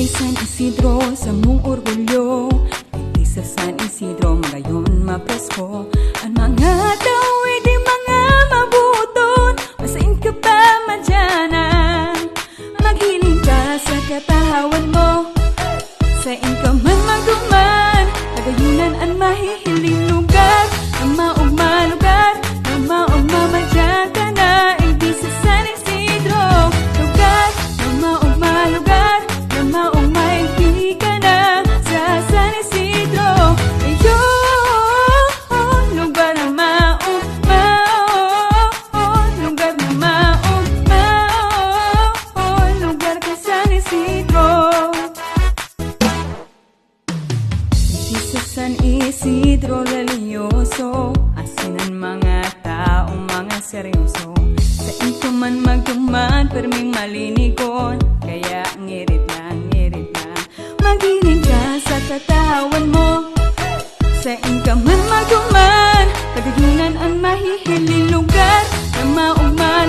kay San Isidro sa mong orgulyo. Hindi sa San Isidro magayon mapresko. Ang mga tao di mga mabuton, masain ka pa madyanan. Maghiling ka sa katahawan mo, sain ka man magduman. Tagayunan ang mahihiling lugar, na maugma lugar, na maugma madyan ka na. Hindi sa San Isidro lugar, na maugma lugar, na maugma hindi ka na. Sa San Isidro ayun, lugar na maugma, lugar na maugma, lugar ka San Isidro. Sa San Isidro religyoso, asinan mga taong mga seryoso. Sa ito man magduman, perming malinigon, kaya ngirit na, magiling ka sa katawan mo. Sa ito man magduman, tagayunan ang mahihiling lugar, na maugma